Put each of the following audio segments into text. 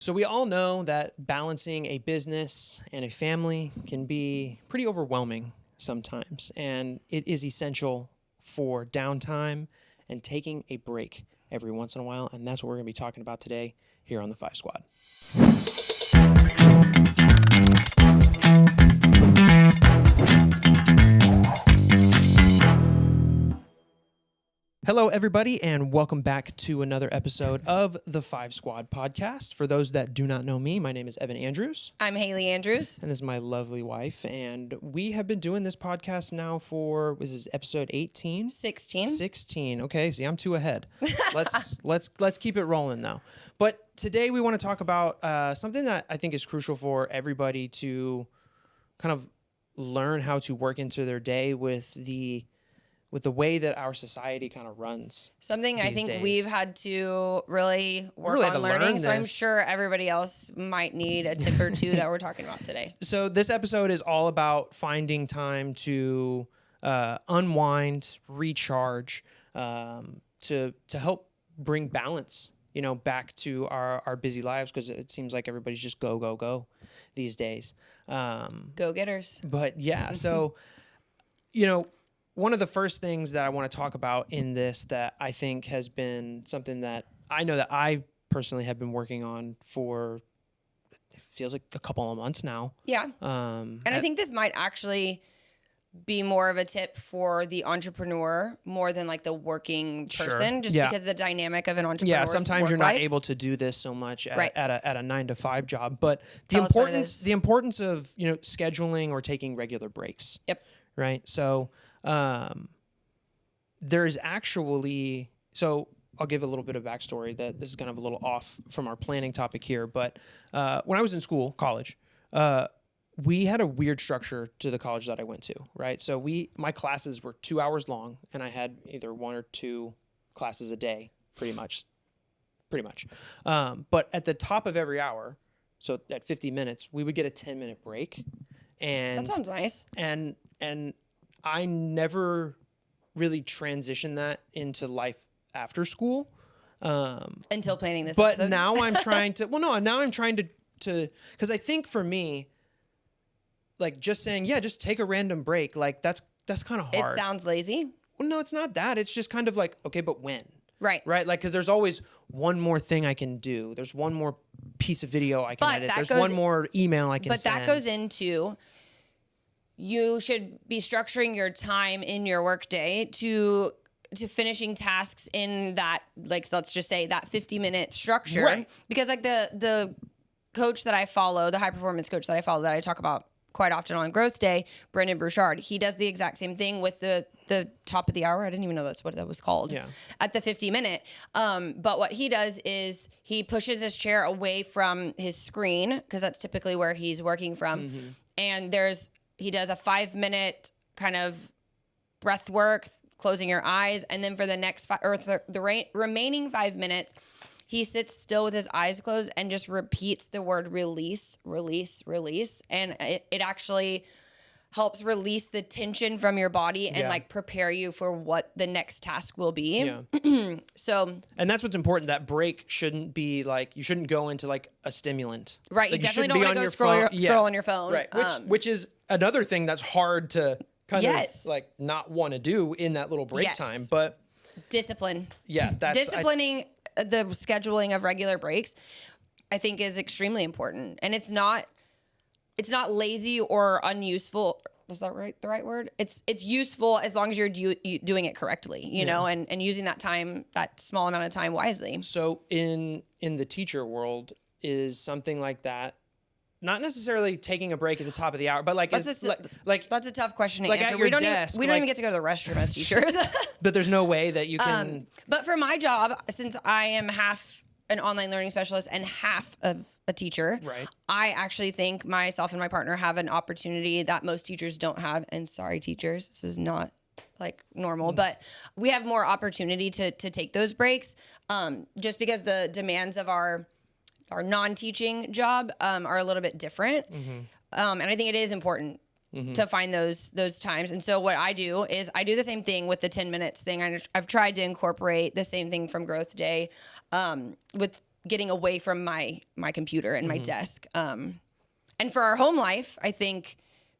So we all know that balancing a business and a family can be pretty overwhelming sometimes, and it is essential for downtime and taking a break every once in a while, and that's what we're going to be talking about today here on the Five Squad. Hello, everybody, and welcome back to another episode of the Five Squad podcast. For those that do not know me, my name is Evan Andrews. I'm Haley Andrews. And this is my lovely wife. And we have been doing this podcast now for, this is episode 18? 16. 16. Okay, see, I'm two ahead. Let's keep it rolling, though. But today we want to talk about something that I think is crucial for everybody to kind of learn how to work into their day with the way that our society kind of runs. Something I think days. We've had to really work on learning. So I'm sure everybody else might need a tip or two that we're talking about today. So this episode is all about finding time to unwind, recharge, to help bring balance, back to our busy lives, because it seems like everybody's just go these days. Go-getters. But yeah, so, one of the first things that I want to talk about in this that I think has been something that I know that I personally have been working on for, it feels like a couple of months now. Yeah. And I think this might actually be more of a tip for the entrepreneur more than like the working person, just because of the dynamic of an entrepreneur. Yeah, sometimes you're not able to do this so much at a 9-to-5 job, but the importance of scheduling or taking regular breaks. Yep. Right. So there's actually, so I'll give a little bit of backstory that this is kind of a little off from our planning topic here, but when I was in college, we had a weird structure to the college that I went to, right? So my classes were 2 hours long, and I had either one or two classes a day, pretty much. But at the top of every hour, so at 50 minutes, we would get a 10-minute break. And that sounds nice. And I never really transitioned that into life after school. Until planning this but episode. Now I'm trying to, now I'm trying to, because I think for me, like just saying, just take a random break, like that's kind of hard. It sounds lazy. Well, no, it's not that. It's just kind of like, okay, but when? Right. Like, because there's always one more thing I can do. There's one more piece of video I can edit. There's one more email I can send. But that goes into, you should be structuring your time in your workday to finishing tasks in that, like, let's just say that 50-minute structure. Right. Because like the coach that I follow, the high performance coach that I follow, that I talk about quite often on Growth Day, Brendan Burchard, he does the exact same thing with the top of the hour. I didn't even know that's what that was called. Yeah. At the 50-minute. But what he does is he pushes his chair away from his screen, because that's typically where he's working from. Mm-hmm. And he does a 5-minute kind of breath work, closing your eyes. And then for the next remaining 5 minutes, he sits still with his eyes closed and just repeats the word release, release, release. And it actually helps release the tension from your body and like prepare you for what the next task will be. Yeah. And that's what's important. That break shouldn't be like, you shouldn't go into like a stimulant. Right. Like, you definitely don't want to go scroll on your phone. Right. Which is another thing that's hard to kind of like not want to do in that little break time. But discipline. Yeah. Disciplining the scheduling of regular breaks, I think, is extremely important. And it's not lazy or unuseful. Is that right? The right word? It's useful as long as you're doing it correctly, you know, and using that time, that small amount of time, wisely. So in the teacher world, is something like that not necessarily taking a break at the top of the hour, but like, that's a tough question to like answer. At your desk, we don't even get to go to the restroom as teachers. But there's no way that you can. But for my job, since I am half an online learning specialist and half of a teacher, right, I actually think myself and my partner have an opportunity that most teachers don't have. And sorry, teachers, this is not like normal, but we have more opportunity to take those breaks, just because the demands of our non-teaching job are a little bit different. Mm-hmm. And I think it is important to find those times. And so what I do is I do the same thing with the 10 minutes thing. I've tried to incorporate the same thing from Growth Day with getting away from my computer and my desk. And for our home life, I think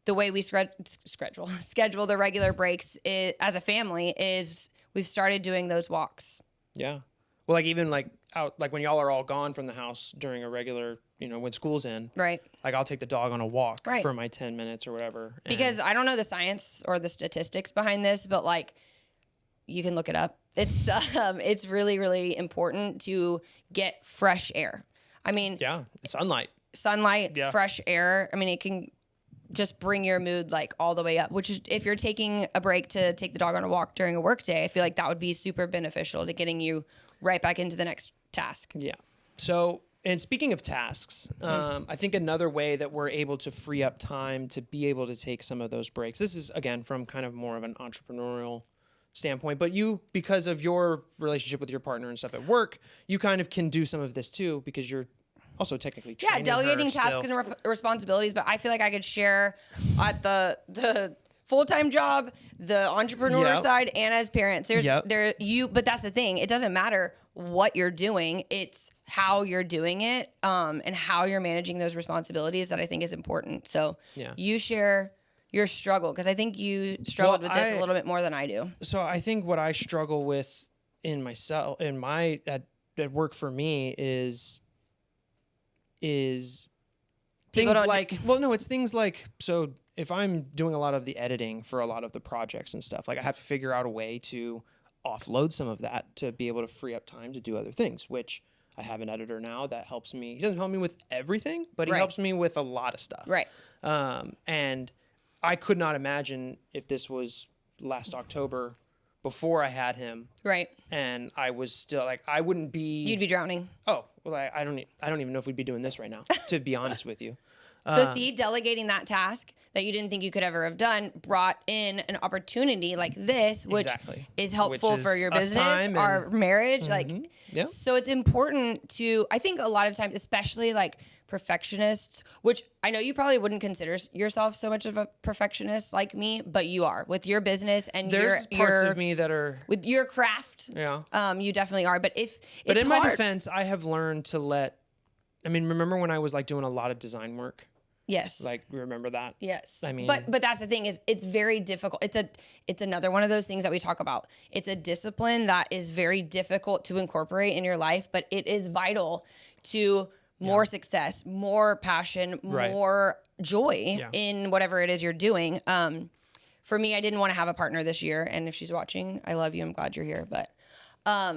the way we schedule the regular breaks as a family is we've started doing those walks. Yeah. Well, like even like out, like when y'all are all gone from the house during a regular, when school's in, right? Like I'll take the dog on a walk right. for my 10 minutes or whatever. Because I don't know the science or the statistics behind this, but like you can look it up. It's really, really important to get fresh air. I mean, yeah, sunlight, yeah. Fresh air. I mean, it can just bring your mood like all the way up, which is if you're taking a break to take the dog on a walk during a work day, I feel like that would be super beneficial to getting you right back into the next task. Yeah. So, and speaking of tasks, I think another way that we're able to free up time to be able to take some of those breaks, this is again from kind of more of an entrepreneurial standpoint, but you, because of your relationship with your partner and stuff at work, you kind of can do some of this too, because you're also technically training delegating her tasks still. and responsibilities, but I feel like I could share at the full-time job, the entrepreneur side, and as parents. But that's the thing. It doesn't matter what you're doing. It's how you're doing it, and how you're managing those responsibilities that I think is important. So you share your struggle, because I think you struggled with this a little bit more than I do. So I think what I struggle with at work for me is things like, it's things like, so if I'm doing a lot of the editing for a lot of the projects and stuff, like I have to figure out a way to offload some of that to be able to free up time to do other things, which I have an editor now that helps me. He doesn't help me with everything, but he helps me with a lot of stuff. Right. And I could not imagine if this was last October before I had him. Right. And I was still like, I wouldn't be. You'd be drowning. Oh, well, I don't even know if we'd be doing this right now, to be honest with you. So delegating that task that you didn't think you could ever have done brought in an opportunity like this, which is helpful for your business, our marriage. So it's important to, I think a lot of times, especially like perfectionists, which I know you probably wouldn't consider yourself so much of a perfectionist like me, but you are with your business and there's parts of me that are with your craft. Yeah. You definitely are. But in my defense, I have learned to remember when I was like doing a lot of design work? Yes. Like, remember that? Yes. I mean, but that's the thing is it's very difficult. It's another one of those things that we talk about. It's a discipline that is very difficult to incorporate in your life, but it is vital to more success, more passion, more joy in whatever it is you're doing. For me, I didn't want to have a partner this year. And if she's watching, I love you. I'm glad you're here. But I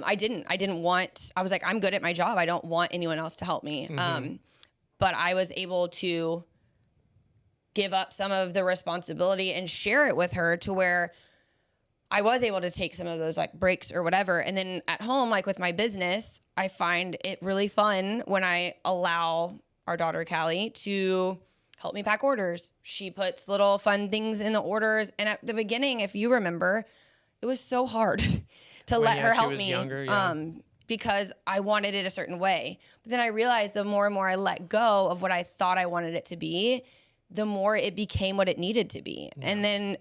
was like, I'm good at my job. I don't want anyone else to help me. But I was able to give up some of the responsibility and share it with her to where I was able to take some of those like breaks or whatever. And then at home, like with my business, I find it really fun when I allow our daughter Callie to help me pack orders. She puts little fun things in the orders. And at the beginning, if you remember, it was so hard to let her help me. Younger, because I wanted it a certain way. But then I realized the more and more I let go of what I thought I wanted it to be, the more it became what it needed to be. Yeah. And then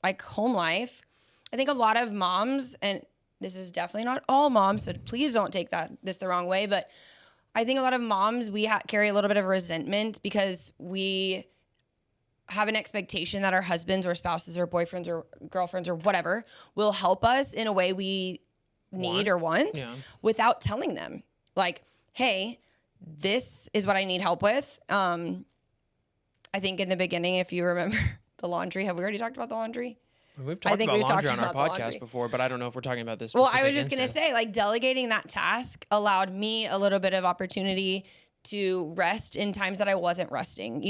like home life, I think a lot of moms, and this is definitely not all moms, so please don't take this the wrong way, but I think a lot of moms, we carry a little bit of resentment because we have an expectation that our husbands or spouses or boyfriends or girlfriends or whatever will help us in a way we need or want without telling them. Like, hey, this is what I need help with. I think in the beginning, if you remember the laundry, have we already talked about the laundry? We've talked about laundry on our podcast before, but I don't know if we're talking about this. Well, I was just going to say, like, delegating that task allowed me a little bit of opportunity to rest in times that I wasn't resting,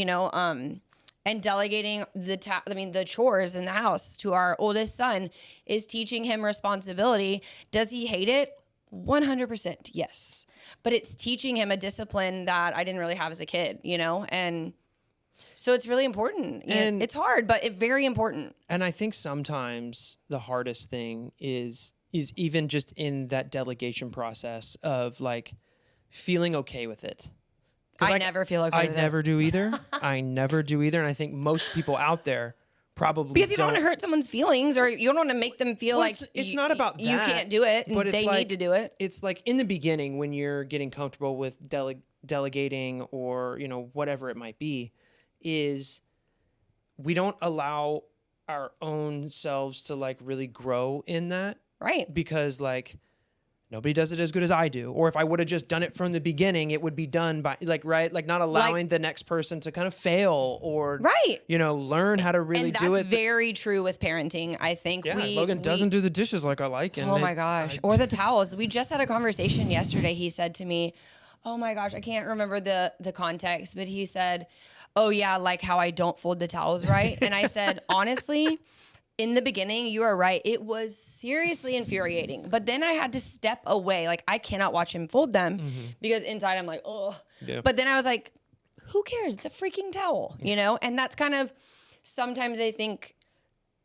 and delegating the chores in the house to our oldest son is teaching him responsibility. Does he hate it? 100%, yes. But it's teaching him a discipline that I didn't really have as a kid, and so it's really important. And it's hard, but it's very important. And I think sometimes the hardest thing is even just in that delegation process of like feeling okay with it. I never feel okay with it. I never do either. I never do either. And I think most people out there probably because you don't want to hurt someone's feelings, or you don't want to make them feel like it's not about you that, can't do it, but and they need to do it. It's like in the beginning when you're getting comfortable with delegating or, you know, whatever it might be, is we don't allow our own selves to like really grow in that. Right. Because like nobody does it as good as I do. Or if I would have just done it from the beginning, it would be done by like, right. Like not allowing the next person to kind of fail or, right. you know, learn how to really do it. That's very true with parenting. I think Logan doesn't do the dishes like I like. And my gosh. Or the towels. We just had a conversation yesterday. He said to me, oh my gosh, I can't remember the context, but he said, oh yeah, like how I don't fold the towels right. And I said, honestly, in the beginning, you are right. It was seriously infuriating. But then I had to step away. Like, I cannot watch him fold them because inside I'm like, oh. Yeah. But then I was like, who cares? It's a freaking towel, you know? And that's kind of sometimes I think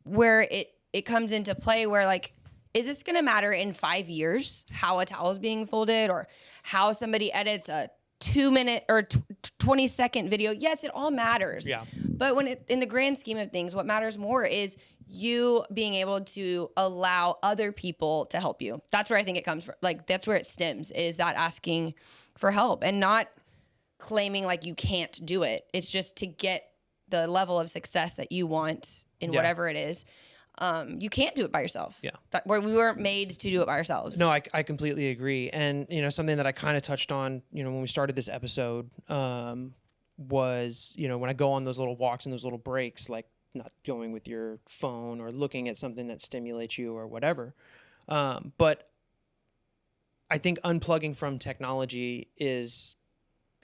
where it comes into play where like, is this going to matter in 5 years how a towel is being folded or how somebody edits a 2-minute or 20-second video? Yes, it all matters. Yeah. But when in the grand scheme of things, what matters more is you being able to allow other people to help you. That's where I think it comes from. Like, that's where it stems, is that asking for help and not claiming like you can't do it. It's just to get the level of success that you want in whatever it is. You can't do it by yourself. Yeah. Where we weren't made to do it by ourselves. No, I completely agree. And, you know, something that I kind of touched on, you know, when we started this episode, was, you know, when I go on those little walks and those little breaks, like not going with your phone or looking at something that stimulates you or whatever. But I think unplugging from technology is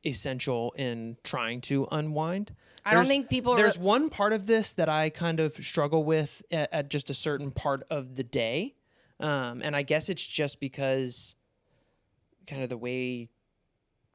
essential in trying to unwind. I don't think there's one part of this that I kind of struggle with at just a certain part of the day. And I guess it's just because kind of the way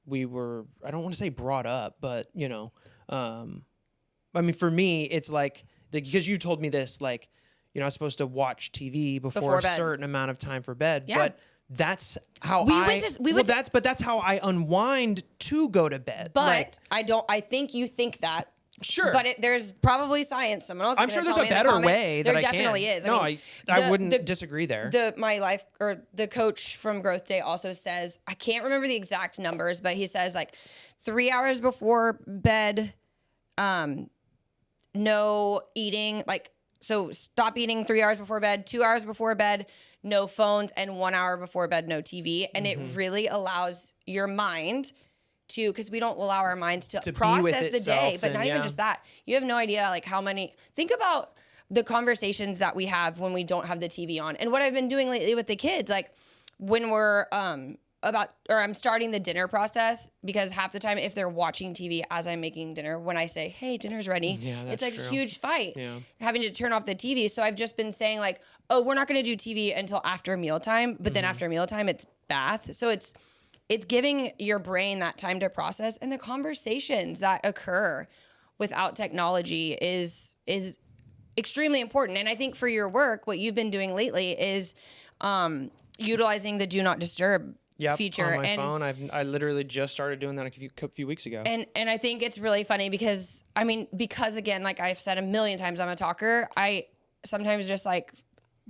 we were, I don't want to say brought up, but you know, I mean, for me, it's like, because you told me this, like, you know, I was supposed to watch TV before a certain amount of time for bed, but that's how that's how I unwind to go to bed. But like, I think you think that. Sure. But there's probably science. Someone else. I'm sure there's a better way that I can. There definitely is. No, I wouldn't disagree there. The coach from Growth Day also says, I can't remember the exact numbers, but he says like 3 hours before bed, no eating, like, so stop eating 3 hours before bed, 2 hours before bed, no phones, and 1 hour before bed, no TV. And it really allows your mind to, because we don't allow our minds to process the day, but not even just that. You have no idea like how many, think about the conversations that we have when we don't have the TV on. And what I've been doing lately with the kids, like when we're I'm starting the dinner process, because half the time if they're watching TV as I'm making dinner, when I say, hey, dinner's ready, it's like a huge fight having to turn off the TV. So I've just been saying like, oh, we're not going to do TV until after mealtime, but then after mealtime it's bath. So it's giving your brain that time to process, and the conversations that occur without technology is extremely important. And I think for your work, what you've been doing lately is utilizing the do not disturb feature on my phone. I literally just started doing that a few weeks ago. And I think it's really funny because again, like I've said a million times, I'm a talker. I sometimes just like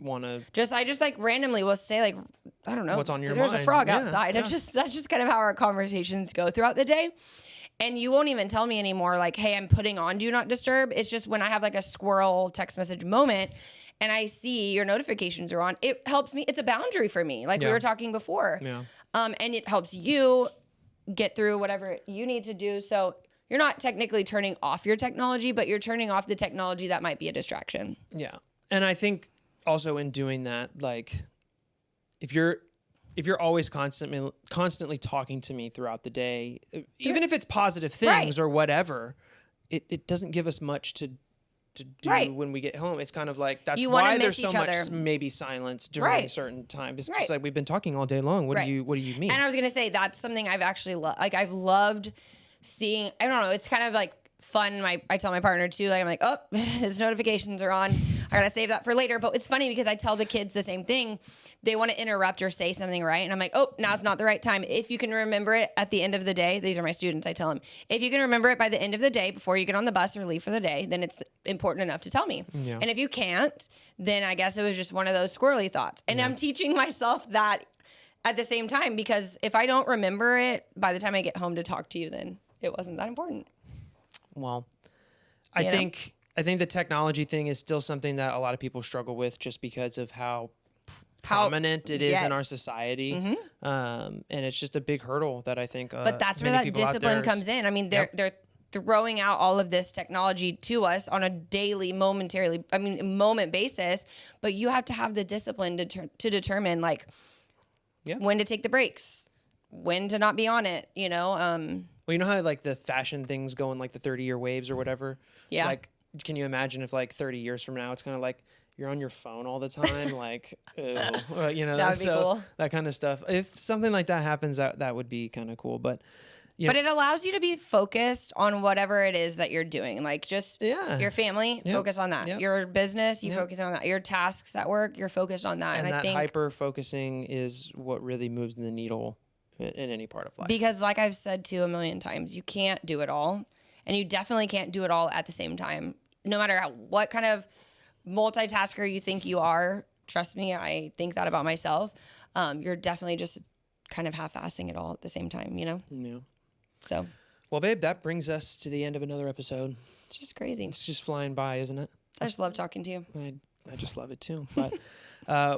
I just like randomly will say like, I don't know, what's on your there's mind? A frog outside. Yeah. That's just kind of how our conversations go throughout the day. And you won't even tell me anymore like, hey, I'm putting on do not disturb. It's just when I have like a squirrel text message moment and I see your notifications are on, it helps me. It's a boundary for me. Like we were talking before. Yeah. And it helps you get through whatever you need to do. So you're not technically turning off your technology, but you're turning off the technology that might be a distraction. Yeah. And I think also in doing that, like if you're always constantly talking to me throughout the day, even if it's positive things or whatever, it doesn't give us much to do when we get home. It's kind of like, that's why there's so much maybe silence during certain times. It's just like, we've been talking all day long. What do you mean? And I was going to say, that's something I've actually I've loved seeing. I don't know. It's kind of like fun. I tell my partner too, like, I'm like, oh, his notifications are on. I gotta save that for later. But it's funny because I tell the kids the same thing. They want to interrupt or say something, right? And I'm like, oh, now's not the right time. If you can remember it at the end of the day, these are my students, I tell them, if you can remember it by the end of the day before you get on the bus or leave for the day, then it's important enough to tell me. Yeah. And if you can't, then I guess it was just one of those squirrely thoughts. And I'm teaching myself that at the same time, because if I don't remember it by the time I get home to talk to you, then it wasn't that important. Well, I think the technology thing is still something that a lot of people struggle with just because of how prominent it is in our society. And it's just a big hurdle that I think but that's where that discipline comes in. I mean, they're throwing out all of this technology to us on a daily, moment basis, but you have to have the discipline to determine like when to take the breaks, when to not be on it, you know? Well, you know how like the fashion things go in like the 30-year waves or whatever? Yeah. Like, can you imagine if like 30 years from now, it's kind of like you're on your phone all the time, like, ew, you know, that would be cool. That kind of stuff. If something like that happens, that would be kind of cool. But it allows you to be focused on whatever it is that you're doing. Like just your family, focus on that. Your business, you focus on that. Your tasks at work, you're focused on that. And I think hyper focusing is what really moves the needle in any part of life. Because like I've said to you a million times, you can't do it all. And you definitely can't do it all at the same time. No matter what kind of multitasker you think you are, trust me, I think that about myself. You're definitely just kind of half-assing it all at the same time, you know? Yeah. So. Well, babe, that brings us to the end of another episode. It's just crazy. It's just flying by, isn't it? I just love talking to you. I just love it too. But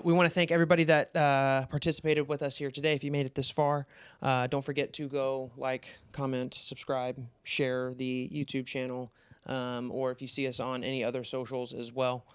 we want to thank everybody that participated with us here today. If you made it this far, don't forget to go like, comment, subscribe, share the YouTube channel, or if you see us on any other socials as well,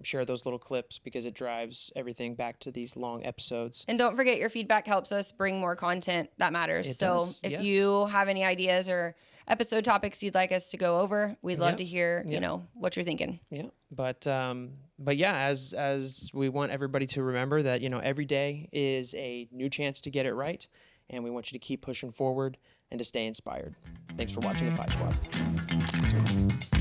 share those little clips because it drives everything back to these long episodes. And don't forget, your feedback helps us bring more content that matters. If you have any ideas or episode topics you'd like us to go over, we'd love to hear, you know, what you're thinking. Yeah. But yeah, as we want everybody to remember that, you know, every day is a new chance to get it right. And we want you to keep pushing forward and to stay inspired. Thanks for watching the 5 Squad.